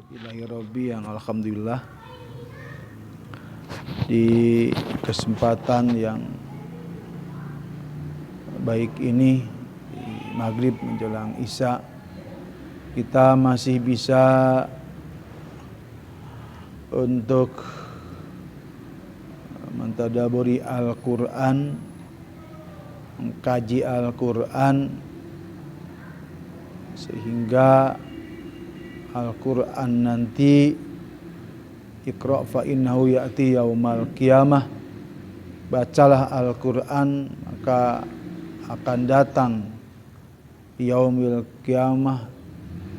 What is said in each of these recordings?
Ilahi Robbi yang alhamdulillah di kesempatan yang baik ini di maghrib menjelang isya kita masih bisa untuk mentadaburi Al-Quran, mengkaji Al-Quran sehingga Al-Quran nanti Iqra' fa innahu ya'ti yaumal qiyamah, bacalah Al-Quran maka akan datang yaumil qiyamah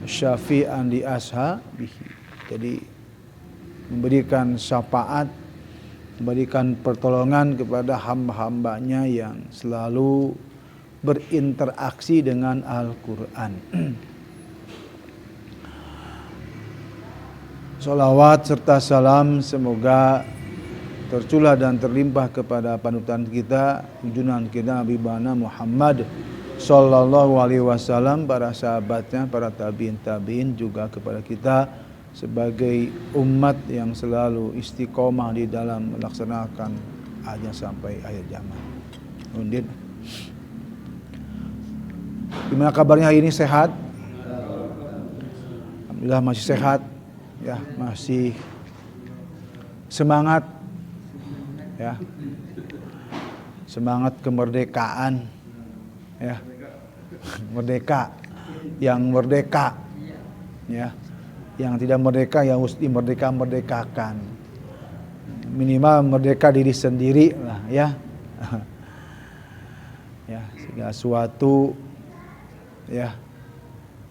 syafi'an li ashabihi. Jadi memberikan syafaat, memberikan pertolongan kepada hamba-hambanya yang selalu berinteraksi dengan Al-Quran. Salawat serta salam semoga tercurah dan terlimpah kepada panutan kita, junjungan kita Nabi Muhammad sallallahu alaihi wasallam, para sahabatnya, para tabi'in juga kepada kita sebagai umat yang selalu istiqomah di dalam melaksanakan ajang sampai akhir zaman. Undin. Gimana kabarnya hari ini, sehat? Alhamdulillah masih sehat. Ya, masih semangat ya. Semangat kemerdekaan ya. Merdeka, yang merdeka ya. Yang tidak merdeka yang harus dimerdeka-merdekakan. Minimal merdeka diri sendiri lah ya. Ya, segala sesuatu ya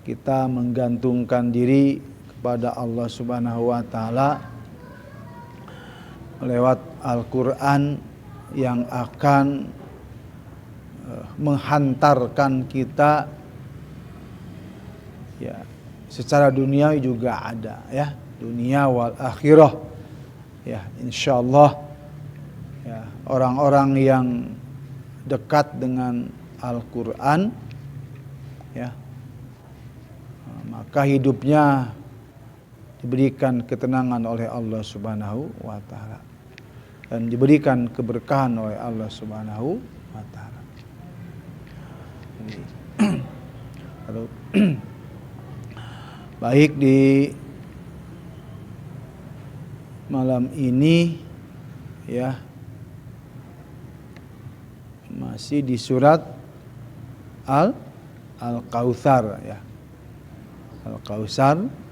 kita menggantungkan diri kepada Allah Subhanahu wa taala lewat Al-Qur'an yang akan menghantarkan kita ya secara dunia juga ada ya, dunia wal akhirah ya, insyaallah ya, orang-orang yang dekat dengan Al-Qur'an ya maka hidupnya diberikan ketenangan oleh Allah Subhanahu wa taala dan diberikan keberkahan oleh Allah Subhanahu wa taala. Baik, di malam ini ya masih di surat Al-Kautsar ya. Al-Kautsar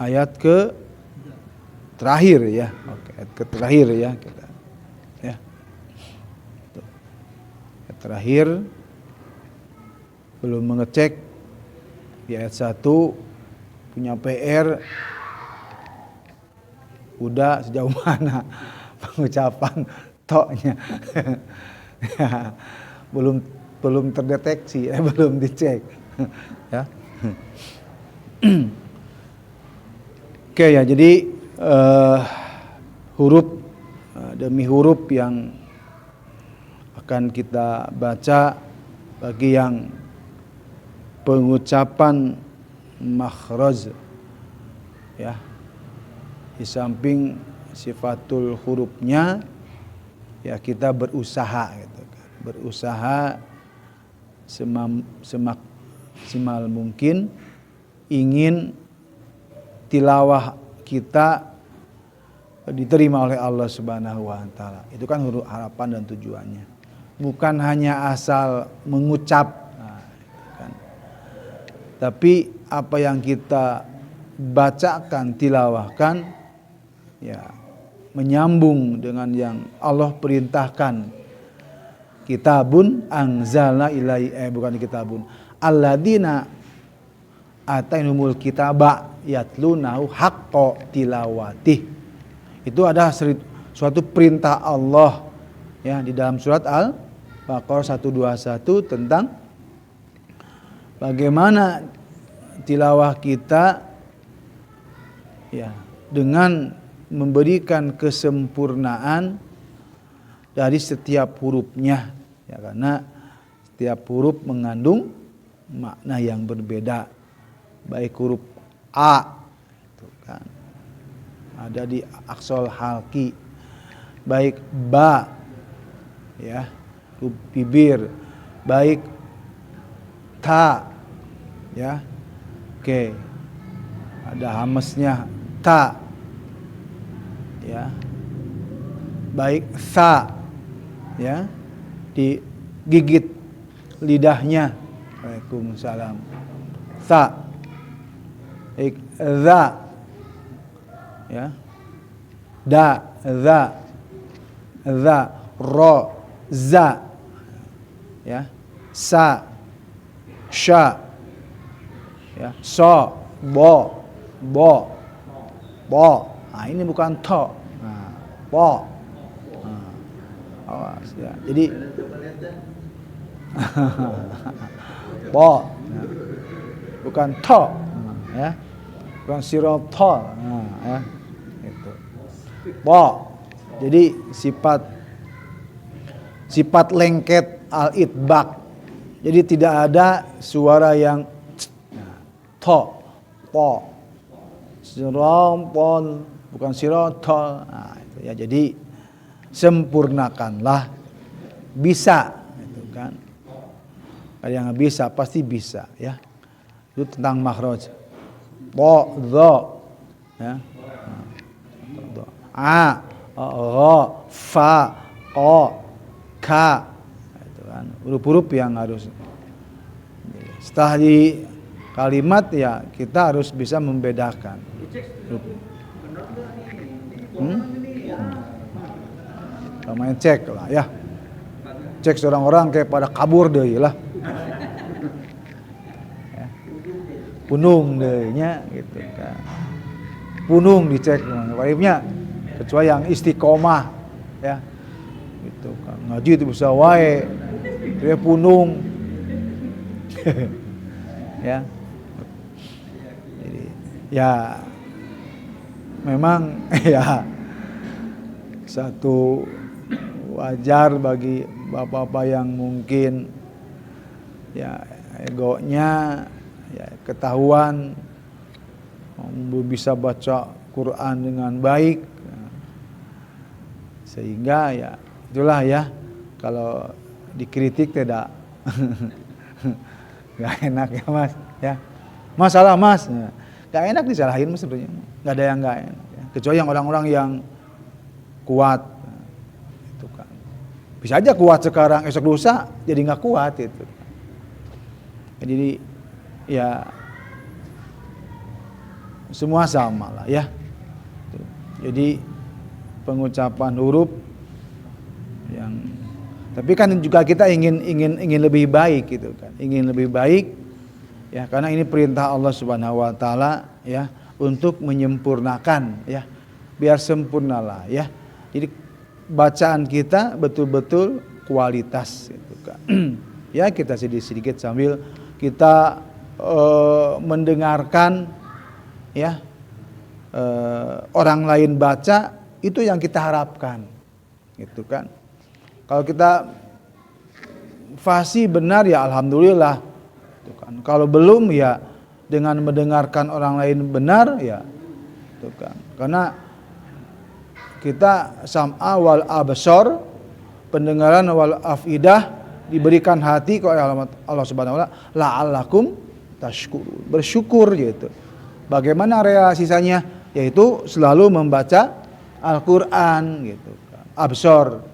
ayat ke terakhir ya. Oke, ayat ke terakhir ya kita. Ya. Ayat terakhir belum mengecek di ayat 1 punya PR udah sejauh mana pengucapan toknya. Ya, belum terdeteksi, belum dicek. Ya. Oke ya, jadi huruf demi huruf yang akan kita baca bagi yang pengucapan makhraj ya, di samping sifatul hurufnya ya kita berusaha gitu kan. Berusaha semaksimal mungkin ingin tilawah kita diterima oleh Allah Subhanahu wa taala. Itu kan harapan dan tujuannya. Bukan hanya asal mengucap, kan. Tapi apa yang kita bacakan, tilawahkan ya menyambung dengan yang Allah perintahkan. Kitabun anzalna bukan kitabun. Alladzina atainumul kitaba yatlunahu haqqa tilawatih. Itu adalah suatu perintah Allah ya di dalam surat Al-Baqarah 121 tentang bagaimana tilawah kita ya dengan memberikan kesempurnaan dari setiap hurufnya ya, karena setiap huruf mengandung makna yang berbeda baik huruf A itu kan ada di aksol halki, baik ba ya huruf bibir, baik ta ya oke ada hamesnya ta ya, baik sa ya digigit lidahnya. Waalaikumsalam. Sa baik za ya da za ro za ya sa sya ya so bo nah ini bukan to, nah bo nah, awas ya jadi bo nah, bukan to ya bukan sirotol nah, ya itu bo jadi sifat lengket al-itbaq. Jadi tidak ada suara yang to, po, sirompol, bukan sirotol. Nah, itu ya. Jadi sempurnakanlah, bisa, itu kan. Kalau yang bisa pasti bisa, ya. Itu tentang makhraj. Po, do, ya. A, ro, fa, o, ka. Huruf-huruf yang harus setelah di kalimat ya kita harus bisa membedakan. Namanya cek lah ya. Cek seorang orang kayak pada kabur deh lah. Ya. Punung dehnya gitu kan. Punung dicek warifnya kecuali yang istiqomah ya. Gitu kan. Ngaji itu bisa wae. Dia punung. Ya. Jadi ya memang ya satu wajar bagi bapak-bapak yang mungkin ya egonya ya ketahuan bisa baca Quran dengan baik sehingga ya itulah ya kalau dikritik tidak nggak enak ya mas ya masalah mas nggak enak disalahin mas sebenarnya nggak ada yang nggak enak ya. Kecuali yang orang-orang yang kuat itu kan bisa aja kuat sekarang esok lusa jadi nggak kuat itu jadi ya semua sama lah ya jadi pengucapan huruf yang tapi kan juga kita ingin lebih baik gitu kan ingin lebih baik ya karena ini perintah Allah Subhanahu wa taala ya untuk menyempurnakan ya biar sempurnalah ya jadi bacaan kita betul-betul kualitas gitu kan ya kita sedikit sambil kita mendengarkan ya orang lain baca itu yang kita harapkan gitu kan. Kalau kita fasih benar ya alhamdulillah. Tuh kan. Kalau belum ya dengan mendengarkan orang lain benar ya. Tuh kan. Karena kita sam'a wal absar, pendengaran wal afidah diberikan hati oleh Allah Subhanahu wa taala la'allakum tashkurun. Bersyukur gitu. Bagaimana realisasinya? Yaitu selalu membaca Al-Qur'an gitu kan. Absar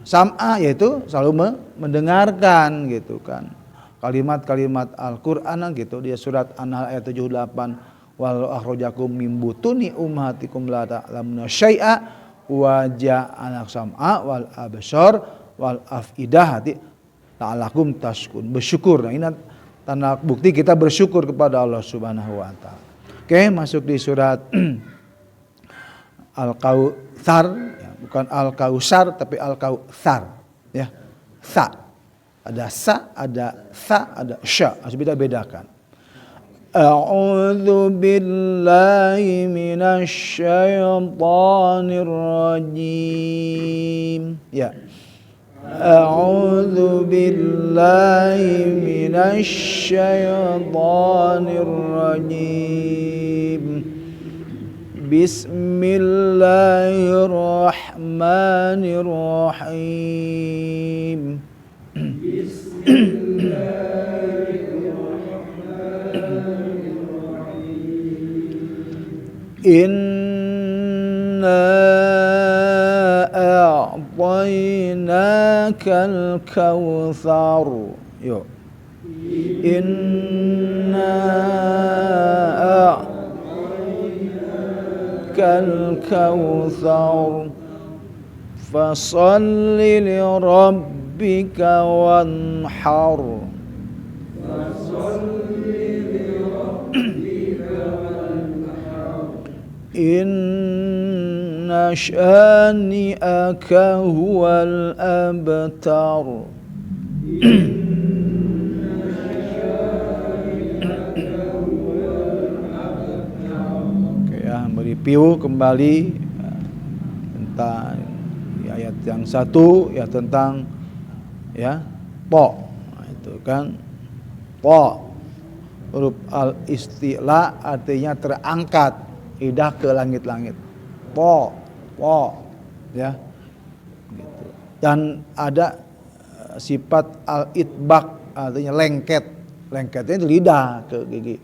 sam'a yaitu selalu mendengarkan gitu kan kalimat-kalimat Al-Qur'an gitu dia surat An-Nahl ayat 78 wal akhrajakum min butuni ummahatikum la ta'lamuna syai'a wa ja'ala sam'a wal absar wal afidah ta'alakum tashkurun bersyukur. Nah ini tanda bukti kita bersyukur kepada Allah Subhanahu wa taala. Oke, masuk di surat Al-Kautsar ya, bukan Al-Kautsar tapi Al-Kautsar ya. Sa. Ada sa, ada sa, ada sya. Harus kita bedakan. A'udzu billahi minasy syaithanir rajim. Ya. A'udzu billahi minasy syaithanir rajim. Bismillahirrahmanirrahim. Inna a'tainakal kautsar. Yuk. Inna a'tainakal kautsar. Fasalli li rabbika wanhar. Inna syani'aka huwal abtar. Oke ya, mereview kembali tentang ayat yang satu ya, tentang ya po. Nah, itu kan po, huruf al-istila artinya terangkat, idah ke langit-langit. Po ya. Gitu. Dan ada sifat al-itbaq artinya lengket. Lengketnya itu lidah ke gigi.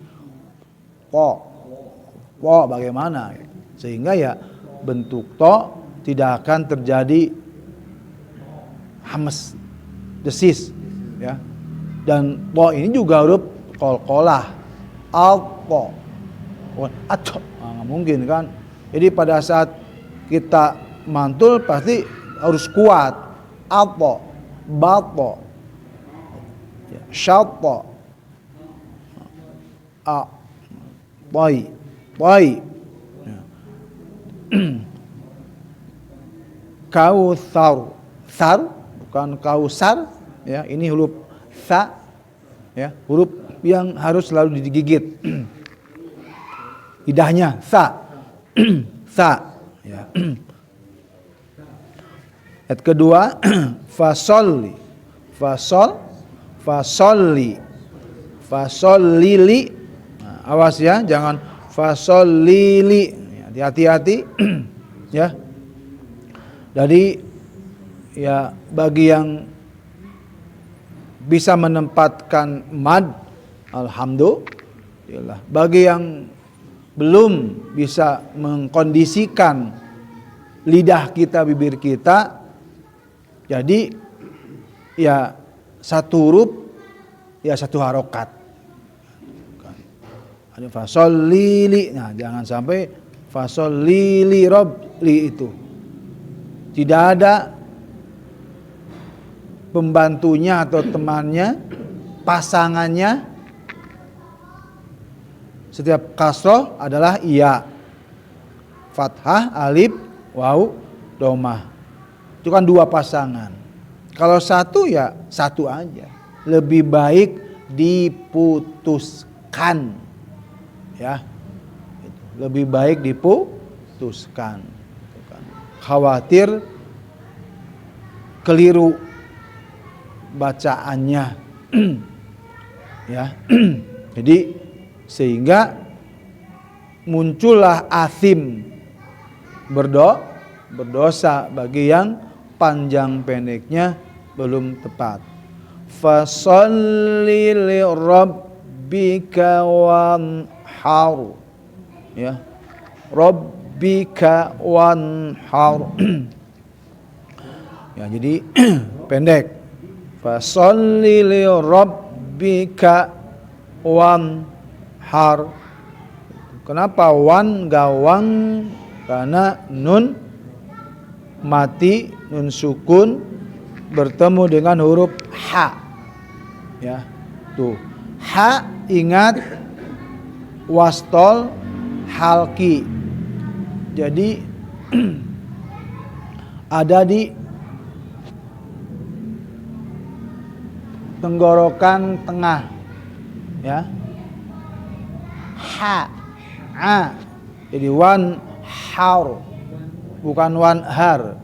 Po bagaimana? Sehingga ya bentuk to tidak akan terjadi hamas, desis ya. Dan po ini juga huruf qalqalah. Al-po. Atau nggak mungkin kan. Jadi pada saat kita mantul pasti harus kuat. Alpo, balpo, syalpo, poi. Kautsar, sar bukan kausar ya. Ini huruf sa ya, huruf yang harus selalu digigit. Lidahnya sa. Sa ya. Ayat kedua fasolli. Fasollili. Nah, awas ya, jangan fasollili. Hati-hati ya. Jadi ya bagi yang bisa menempatkan mad, alhamdulillah. Bagi yang belum bisa mengkondisikan lidah kita, bibir kita, jadi ya satu huruf ya satu harokat. Ada fasol lili, nah jangan sampai fasol lili robli itu tidak ada pembantunya atau temannya, pasangannya. Setiap kasroh adalah iya, fathah, alif, waw, domah. Itu kan dua pasangan. Kalau satu ya satu aja. Lebih baik diputuskan, ya. Lebih baik diputuskan. Khawatir keliru bacaannya, ya. Jadi sehingga muncullah asim, berdosa bagi yang panjang pendeknya belum tepat. Fasholli li rabbika wanhar, ya, rabbika wanhar. Ya, jadi pendek. Fasholli li rabbika wanhar. Kenapa wan gawang? Karena nun mati, nun sukun bertemu dengan huruf ha. Ya, tuh. Ha, ingat wastol halki. Jadi ada di tenggorokan tengah, ya. Ha, jadi wan har, bukan wan har,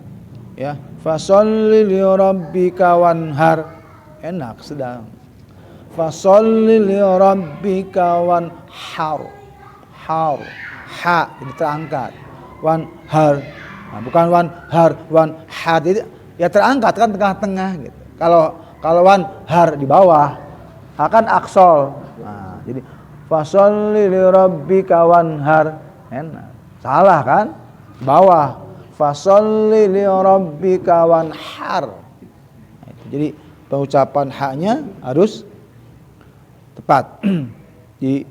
ya. Fasholli li rabbika wanhar. Enak sedang. Fasholli li rabbika wanhar. Har. Ha jadi terangkat. Wanhar. Nah, bukan wanhar, wanhar. Jadi ya terangkat kan tengah-tengah gitu. Kalau wanhar di bawah, akan aksol. Nah, jadi fasholli li rabbika wanhar. Enak. Salah kan? Bawah. Fasholli li rabbika wanhar. Nah, jadi pengucapan haknya harus tepat. Di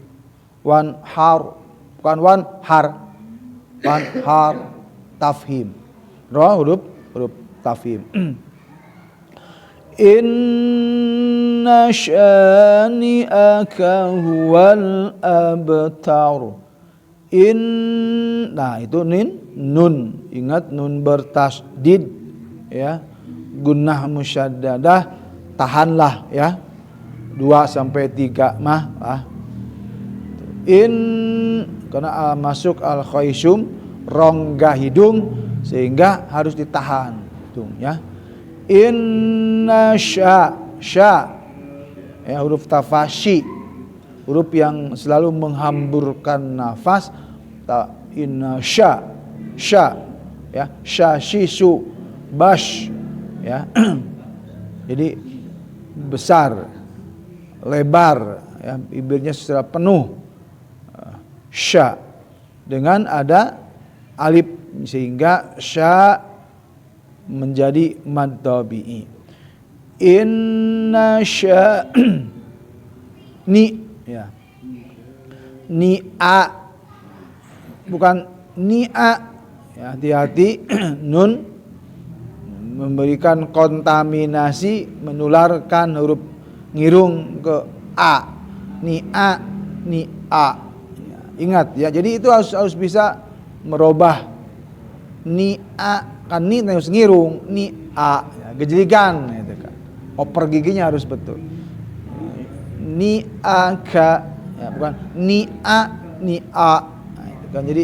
wanhar, bukan wanhar. Wanhar tafhim. Huruf tafhim. Inna syani'aka huwal abtar. Nah itu nun. Ingat nun bertasdid ya. Gunnah musyaddadah, tahanlah ya. 2-3 mah karena masuk al khaysum, rongga hidung, sehingga harus ditahan hidung ya. Inna sya ya, huruf tafashi, huruf yang selalu menghamburkan nafas. Inna sya ya, syashisu bash ya. Jadi besar, lebar ya, bibirnya secara penuh. Sya dengan ada alif sehingga sya menjadi mad tabi'i. Inna sya ni ya. Ni'a bukan ni'a ya, hati-hati. Nun memberikan kontaminasi, menularkan huruf ngirung ke a. Ni'a ni'a ya, ingat ya, jadi itu harus bisa merubah. Ni'a kan ni harus ngirung, ni'a ya, gejeligan gitu kan. Oper giginya harus betul. Ni'aka ya, bukan ni'a ni'a. Nah, itu kan jadi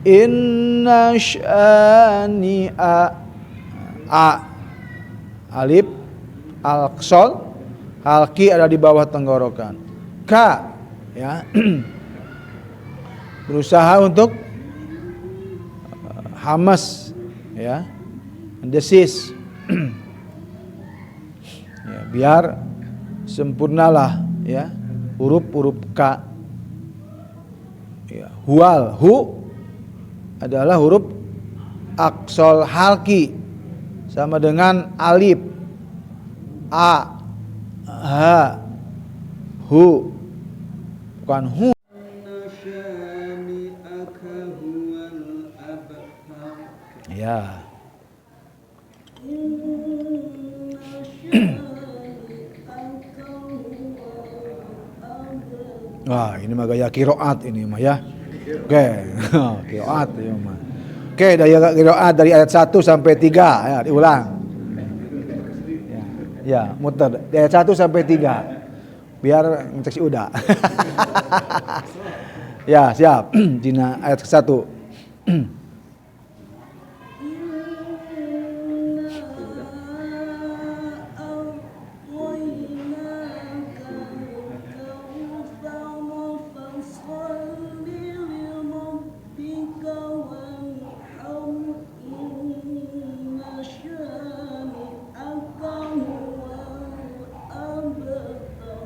inna syani'a a alif al-qsol, halqi ada di bawah tenggorokan. Ka ya berusaha untuk hamas ya, desis ya, biar sempurnalah ya huruf ka ya. Huwal, hu adalah huruf aqsol halqi sama dengan alif, a, ha, hu, bukan hu. Ya. Wah, ini mah gaya qiraat ini mah ya. Oke, qiraat ya mah. Oke, qiraat dari ayat 1 sampai 3 ya, diulang. Ya, muter dari ayat 1 sampai 3. Biar ngecek si Uda. Ya, siap. Dina ayat ke-1.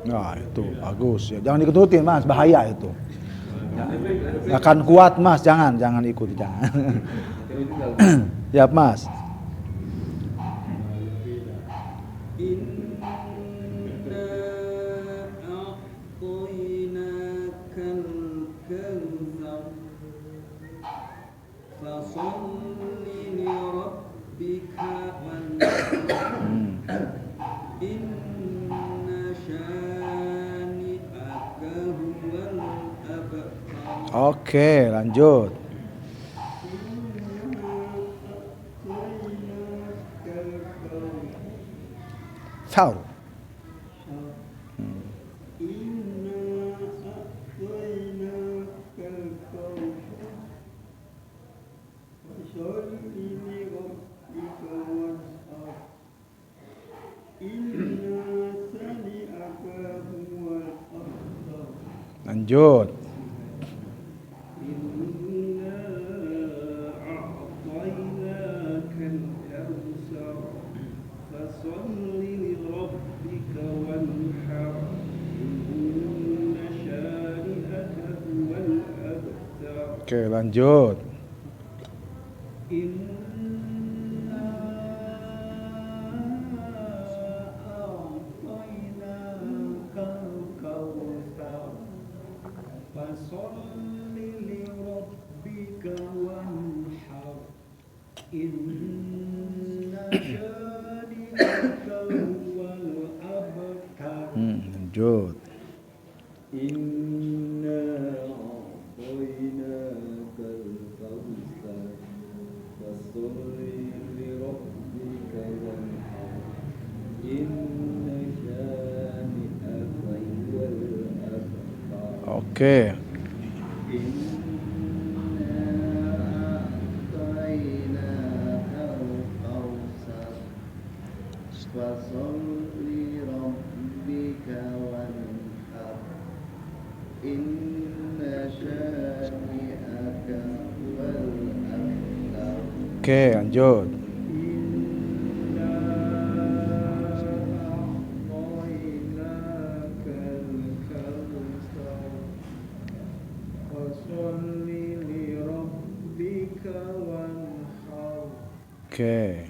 Nah, itu bagus ya. Jangan ikutin Mas, bahaya itu. Ya. Akan kuat Mas, jangan ikuti, jangan. Siap Mas. Oke, lanjut. Saur. lanjut. Oke, lanjut. Lanjut. Oke. Oke, lanjut. Oke.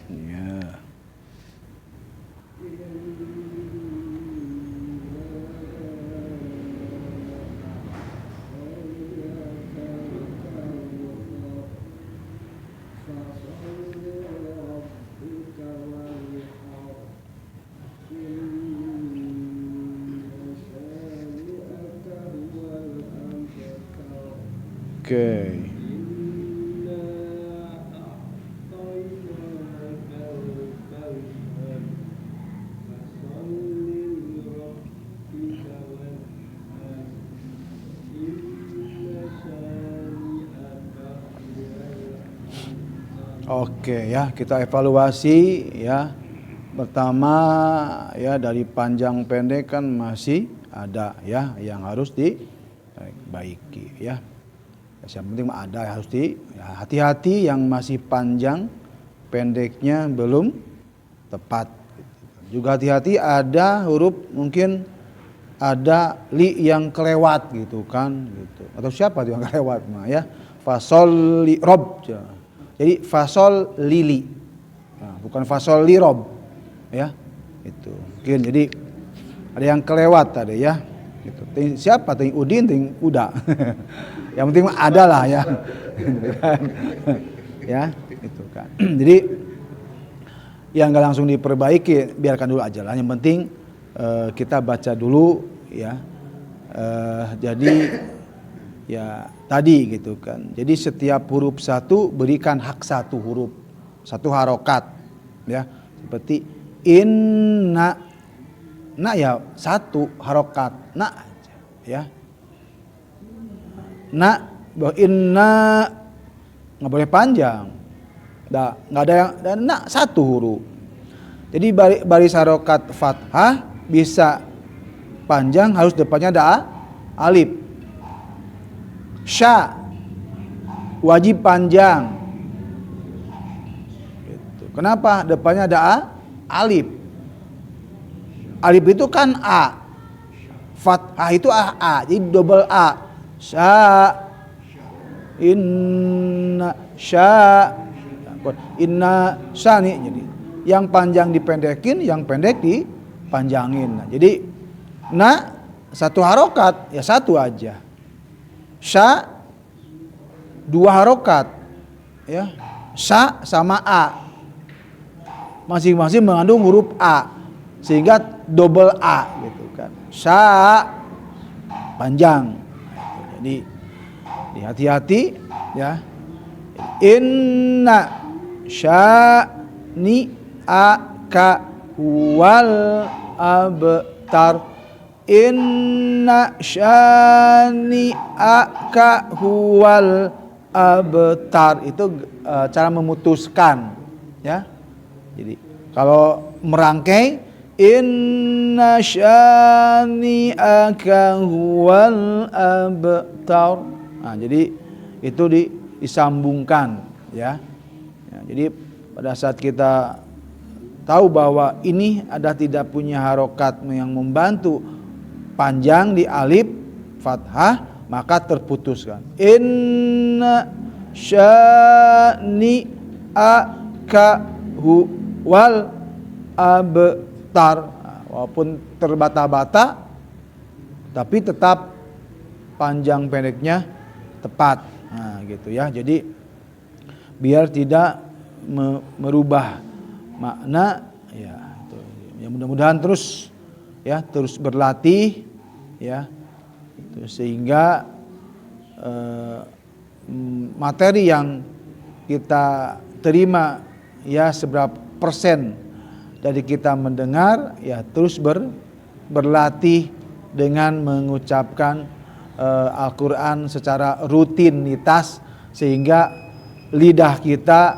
Ya. Oke. Oke ya, kita evaluasi ya. Pertama ya, dari panjang pendek kan masih ada ya yang harus dibaiki ya. Yang penting ada yang harus hati-hati yang masih panjang pendeknya belum tepat. Juga hati-hati ada huruf mungkin ada li yang kelewat gitu kan gitu. Atau siapa tuh yang kelewat mah ya. Fasol li rob. Jadi fasol lili. Nah, bukan fasol li rob. Ya. Itu. Mungkin jadi ada yang kelewat tadi ya. Gitu. Siapa? Ting Udin, ting Uda. Yang penting ada lah ya. Ya, itu kan. Jadi yang nggak langsung diperbaiki biarkan dulu aja lah. Yang penting kita baca dulu ya. Jadi ya tadi gitu kan. Jadi setiap huruf satu berikan hak satu huruf, satu harokat ya. Seperti inna. Nah ya satu harokat na aja ya. Na bahwa inna nggak boleh panjang. Nggak ada yang dan na satu huruf. Jadi baris harokat fathah bisa panjang harus depannya ada alif. Sya wajib panjang. Gitu. Kenapa depannya ada alif? Alif itu kan A, fathah itu A, jadi double A. Sya, inna sya nih. Jadi yang panjang dipendekin, yang pendek dipanjangin. Nah, jadi satu harokat ya satu aja. Sya dua harokat ya. Sya sama A masing-masing mengandung huruf A. Sehingga double A gitu kan. Sya panjang. Jadi hati-hati ya. Inna syani aka wal abtar. Inna syani aka huwal abtar. Itu cara memutuskan ya. Jadi kalau merangkai inna syani'aka huwal abtar. Nah, jadi itu disambungkan ya. Jadi pada saat kita tahu bahwa ini ada tidak punya harokat yang membantu panjang di alif fathah, maka terputuskan. Inna syani'aka huwal abtar. Walaupun terbata-bata tapi tetap panjang pendeknya tepat. Nah, gitu ya. Jadi biar tidak merubah makna ya. Ya mudah-mudahan terus berlatih ya. Sehingga materi yang kita terima ya seberapa persen dari kita mendengar ya terus berlatih dengan mengucapkan Al-Quran secara rutinitas sehingga lidah kita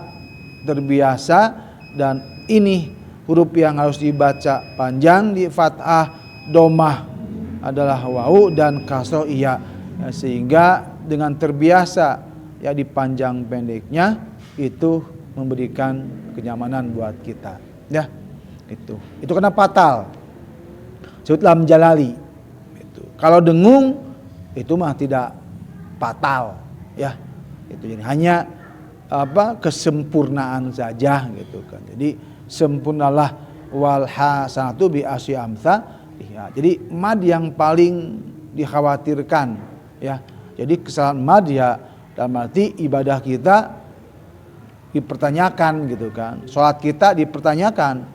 terbiasa. Dan ini huruf yang harus dibaca panjang di fathah, domah adalah wau dan kasroh iya ya, sehingga dengan terbiasa ya dipanjang pendeknya itu memberikan kenyamanan buat kita ya. Itu kena fatal. Sebut lam jalali. Kalau dengung itu mah tidak fatal ya. Jadi hanya kesempurnaan saja gitu kan. Jadi sempurnalah wal hasanatu bi asyi amsa. Ya, jadi mad yang paling dikhawatirkan ya. Jadi kesalahan mad ya dalam arti ibadah kita dipertanyakan gitu kan. Salat kita dipertanyakan.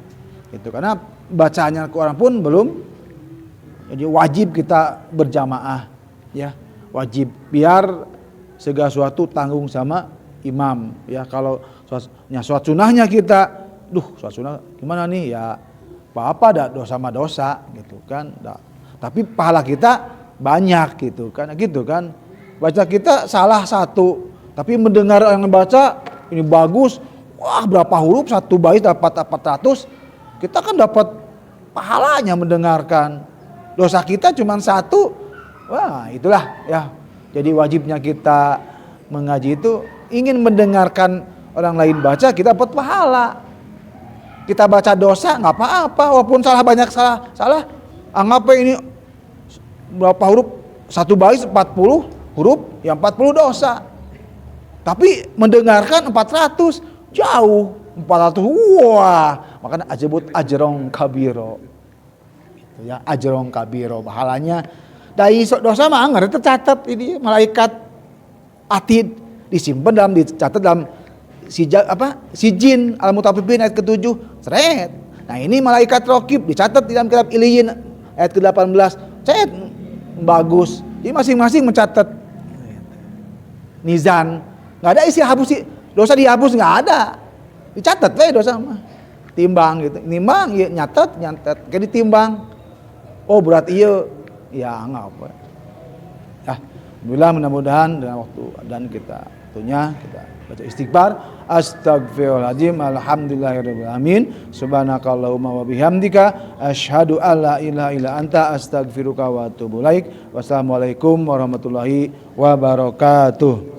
Itu karena bacaannya Al-Quran pun belum, jadi wajib kita berjamaah ya, wajib biar segala sesuatu tanggung sama imam ya. Kalau sholat sunnahnya kita, sholat sunnah gimana nih ya, apa dah dosa sama dosa gitu kan, tapi pahala kita banyak gitu kan, baca kita salah satu tapi mendengar yang baca ini bagus, wah berapa huruf satu bait dapat 400. Kita kan dapat pahalanya mendengarkan. Dosa kita cuma satu. Wah, itulah ya. Jadi wajibnya kita mengaji itu ingin mendengarkan orang lain baca, kita dapat pahala. Kita baca dosa nggak apa-apa, walaupun salah banyak salah. Anggap ini berapa huruf? Satu bait 40 huruf, yang 40 dosa. Tapi mendengarkan 400 jauh. 400 wah, makanya ajebut ajrong kabiro gitu ya, ajrong kabiro pahalanya dari dosa mah enggak tercatat. Ini malaikat atid dicatat dalam sijin al-mutaffifin ayat ke-7 seret. Nah ini malaikat raqib dicatat di dalam kitab Iliyin ayat ke-18 seret, bagus. Jadi masing-masing mencatat nizan, enggak ada isi hapus dosa dihapus, enggak ada. Dicatat dosa mah. Timbang gitu. Nimbang ya nyatet kayak ditimbang. Oh berat iya. Ya ngapa. Alhamdulillah, mudah-mudahan dengan waktu dan kita tentunya kita baca istighfar. Astagfirullahaladzim. Alhamdulillahirabbil alamin. Subhanakallahumma wa bihamdika asyhadu alla ilaha illa anta astaghfiruka wa atubu ilaik. Wassalamualaikum warahmatullahi wabarakatuh.